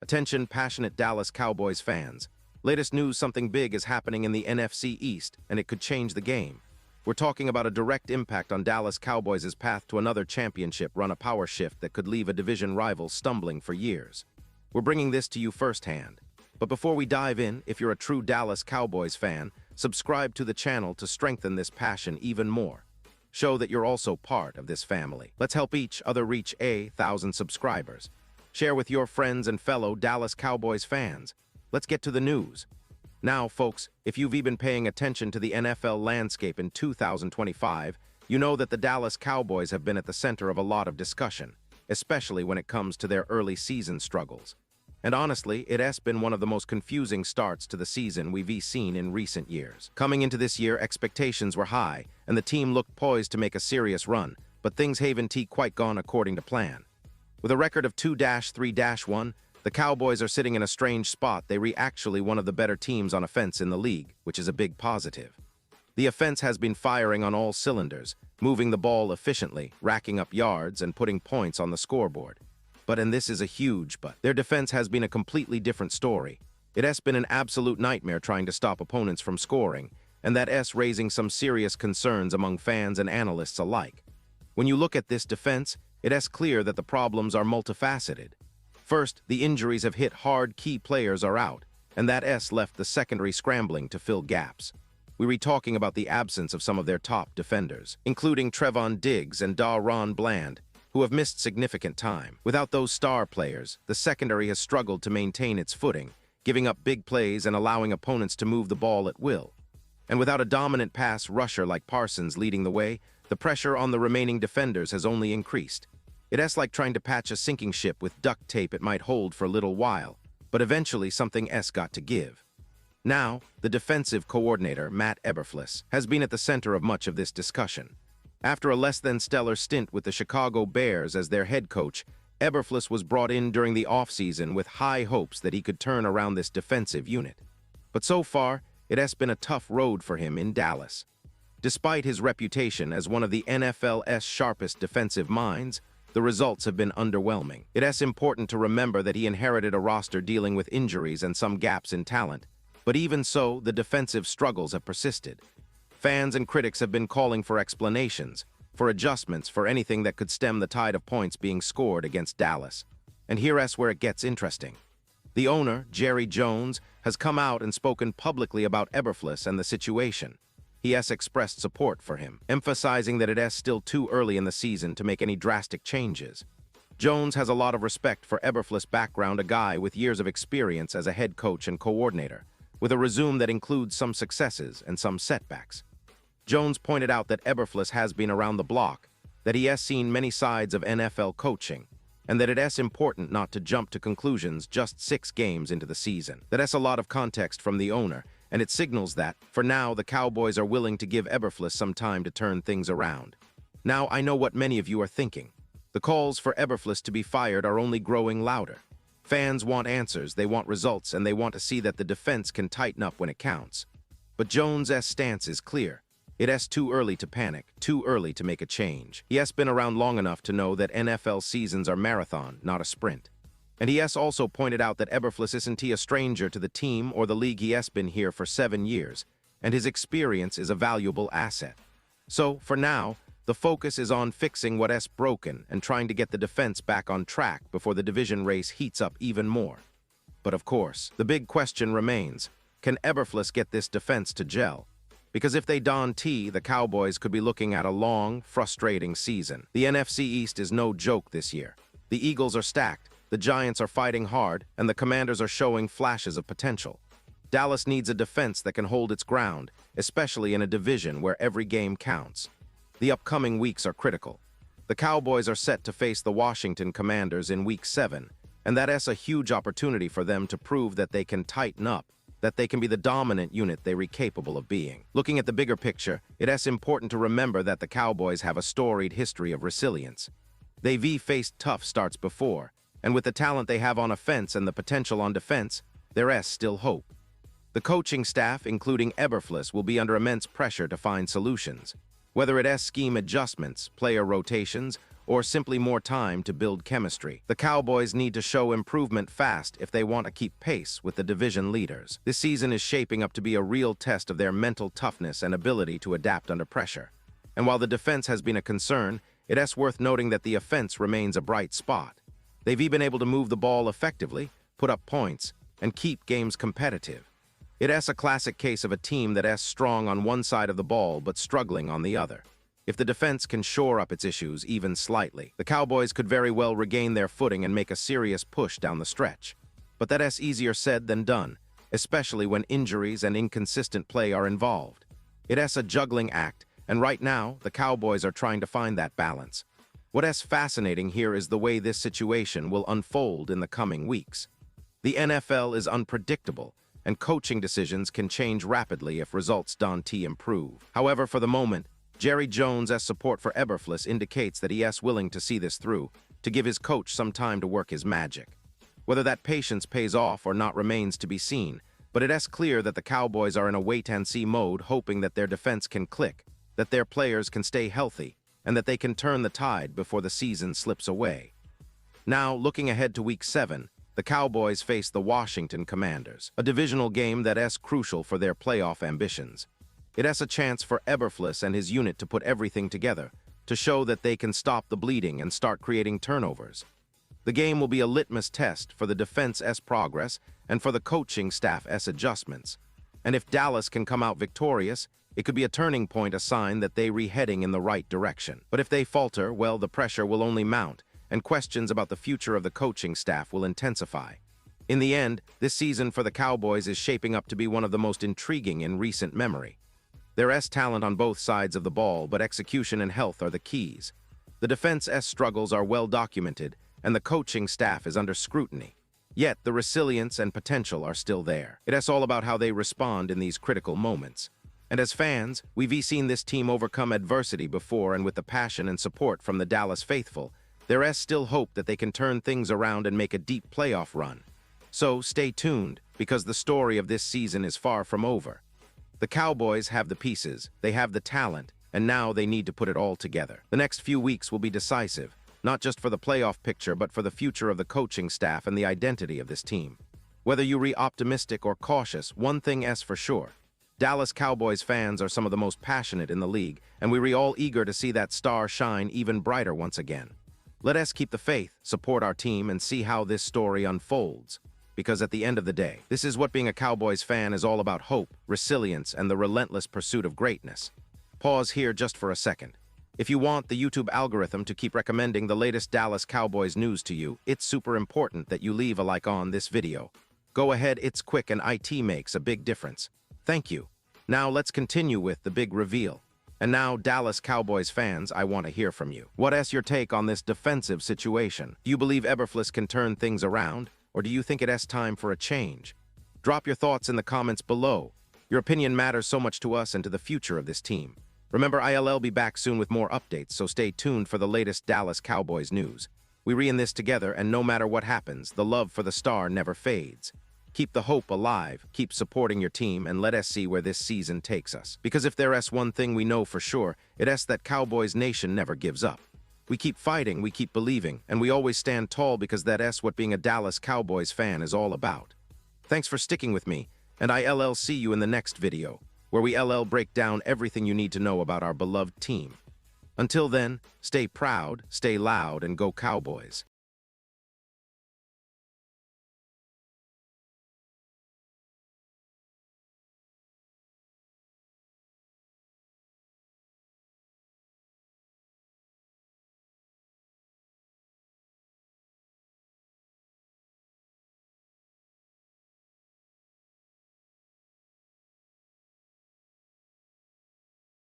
Attention, passionate Dallas Cowboys fans. Latest news, something big is happening in the NFC East, and it could change the game. We're talking about a direct impact on Dallas Cowboys' path to another championship run, a power shift that could leave a division rival stumbling for years. We're bringing this to you firsthand. But before we dive in, if you're a true Dallas Cowboys fan, subscribe to the channel to strengthen this passion even more. Show that you're also part of this family. Let's help each other reach 1,000 subscribers. Share with your friends and fellow Dallas Cowboys fans. Let's get to the news. Now, folks, if you've been paying attention to the NFL landscape in 2025, you know that the Dallas Cowboys have been at the center of a lot of discussion, especially when it comes to their early season struggles. And honestly, it has been one of the most confusing starts to the season we've seen in recent years. Coming into this year, expectations were high, and the team looked poised to make a serious run, but things haven't quite gone according to plan. With a record of 2-3-1, the Cowboys are sitting in a strange spot. They actually one of the better teams on offense in the league, which is a big positive. The offense has been firing on all cylinders, moving the ball efficiently, racking up yards, and putting points on the scoreboard. And this is a huge but, their defense has been a completely different story. It has been an absolute nightmare trying to stop opponents from scoring, and that's raising some serious concerns among fans and analysts alike. When you look at this defense, it is clear that the problems are multifaceted. First, the injuries have hit hard. Key players are out, and that left the secondary scrambling to fill gaps. We're talking about the absence of some of their top defenders, including Trevon Diggs and Daron Bland, who have missed significant time. Without those star players, the secondary has struggled to maintain its footing, giving up big plays and allowing opponents to move the ball at will. And without a dominant pass rusher like Parsons leading the way, the pressure on the remaining defenders has only increased. It's like trying to patch a sinking ship with duct tape. It might hold for a little while, but eventually something's got to give. Now, the defensive coordinator, Matt Eberflus, has been at the center of much of this discussion. After a less-than-stellar stint with the Chicago Bears as their head coach, Eberflus was brought in during the offseason with high hopes that he could turn around this defensive unit. But so far, it has been a tough road for him in Dallas. Despite his reputation as one of the NFL's sharpest defensive minds, the results have been underwhelming. It is important to remember that he inherited a roster dealing with injuries and some gaps in talent. But even so, the defensive struggles have persisted. Fans and critics have been calling for explanations, for adjustments, for anything that could stem the tide of points being scored against Dallas. And here's where it gets interesting. The owner, Jerry Jones, has come out and spoken publicly about Eberflus and the situation. He has expressed support for him, emphasizing that it is still too early in the season to make any drastic changes. Jones has a lot of respect for Eberflus' background, a guy with years of experience as a head coach and coordinator, with a resume that includes some successes and some setbacks. Jones pointed out that Eberflus has been around the block, that he has seen many sides of NFL coaching, and that it is important not to jump to conclusions just 6 games into the season. That is a lot of context from the owner, and it signals that, for now, the Cowboys are willing to give Eberflus some time to turn things around. Now, I know what many of you are thinking. The calls for Eberflus to be fired are only growing louder. Fans want answers, they want results, and they want to see that the defense can tighten up when it counts. But Jones' stance is clear. It is too early to panic, too early to make a change. He has been around long enough to know that NFL seasons are marathon, not a sprint. And he has also pointed out that Eberflus isn't a stranger to the team or the league. He has been here for 7 years, and his experience is a valuable asset. So, for now, the focus is on fixing what is broken and trying to get the defense back on track before the division race heats up even more. But of course, the big question remains, can Eberflus get this defense to gel? Because if they don't, the Cowboys could be looking at a long, frustrating season. The NFC East is no joke this year. The Eagles are stacked, the Giants are fighting hard, and the Commanders are showing flashes of potential. Dallas needs a defense that can hold its ground, especially in a division where every game counts. The upcoming weeks are critical. The Cowboys are set to face the Washington Commanders in Week 7, and that is a huge opportunity for them to prove that they can tighten up, that they can be the dominant unit they're capable of being. Looking at the bigger picture, it is important to remember that the Cowboys have a storied history of resilience. They've faced tough starts before, and with the talent they have on offense and the potential on defense, there is still hope. The coaching staff, including Eberflus, will be under immense pressure to find solutions. Whether it is scheme adjustments, player rotations, or simply more time to build chemistry. The Cowboys need to show improvement fast if they want to keep pace with the division leaders. This season is shaping up to be a real test of their mental toughness and ability to adapt under pressure. And while the defense has been a concern, it's worth noting that the offense remains a bright spot. They've even been able to move the ball effectively, put up points, and keep games competitive. It's a classic case of a team that's strong on one side of the ball but struggling on the other. If the defense can shore up its issues even slightly, the Cowboys could very well regain their footing and make a serious push down the stretch. But that's easier said than done, especially when injuries and inconsistent play are involved. It's a juggling act, and right now, the Cowboys are trying to find that balance. What's fascinating here is the way this situation will unfold in the coming weeks. The NFL is unpredictable, and coaching decisions can change rapidly if results don't improve. However, for the moment, Jerry Jones' support for Eberflus indicates that he is willing to see this through, to give his coach some time to work his magic. Whether that patience pays off or not remains to be seen, but it's clear that the Cowboys are in a wait-and-see mode, hoping that their defense can click, that their players can stay healthy, and that they can turn the tide before the season slips away. Now, looking ahead to Week 7, the Cowboys face the Washington Commanders, a divisional game that's crucial for their playoff ambitions. It's a chance for Eberflus and his unit to put everything together, to show that they can stop the bleeding and start creating turnovers. The game will be a litmus test for the defense's progress and for the coaching staff's adjustments. And if Dallas can come out victorious, it could be a turning point, a sign that they're heading in the right direction. But if they falter, well, the pressure will only mount, and questions about the future of the coaching staff will intensify. In the end, this season for the Cowboys is shaping up to be one of the most intriguing in recent memory. There's talent on both sides of the ball, but execution and health are the keys. The defense's struggles are well documented, and the coaching staff is under scrutiny. Yet, the resilience and potential are still there. It's all about how they respond in these critical moments. And as fans, we've seen this team overcome adversity before, and with the passion and support from the Dallas faithful, there's still hope that they can turn things around and make a deep playoff run. So stay tuned, because the story of this season is far from over. The Cowboys have the pieces, they have the talent, and now they need to put it all together. The next few weeks will be decisive, not just for the playoff picture, but for the future of the coaching staff and the identity of this team. Whether you're optimistic or cautious, one thing is for sure. Dallas Cowboys fans are some of the most passionate in the league, and we're all eager to see that star shine even brighter once again. Let us keep the faith, support our team, and see how this story unfolds. Because at the end of the day, this is what being a Cowboys fan is all about: hope, resilience, and the relentless pursuit of greatness. Pause here just for a second. If you want the YouTube algorithm to keep recommending the latest Dallas Cowboys news to you, it's super important that you leave a like on this video. Go ahead, it's quick and it makes a big difference. Thank you. Now let's continue with the big reveal. And now, Dallas Cowboys fans, I want to hear from you. What is your take on this defensive situation? Do you believe Eberflus can turn things around? Or do you think it's time for a change? Drop your thoughts in the comments below. Your opinion matters so much to us and to the future of this team. Remember, I'll be back soon with more updates, so stay tuned for the latest Dallas Cowboys news. We're in this together, and no matter what happens, the love for the star never fades. Keep the hope alive, keep supporting your team, and let us see where this season takes us. Because if there's one thing we know for sure, it's that Cowboys Nation never gives up. We keep fighting, we keep believing, and we always stand tall, because that's what being a Dallas Cowboys fan is all about. Thanks for sticking with me, and I'll see you in the next video, where we break down everything you need to know about our beloved team. Until then, stay proud, stay loud, and go Cowboys.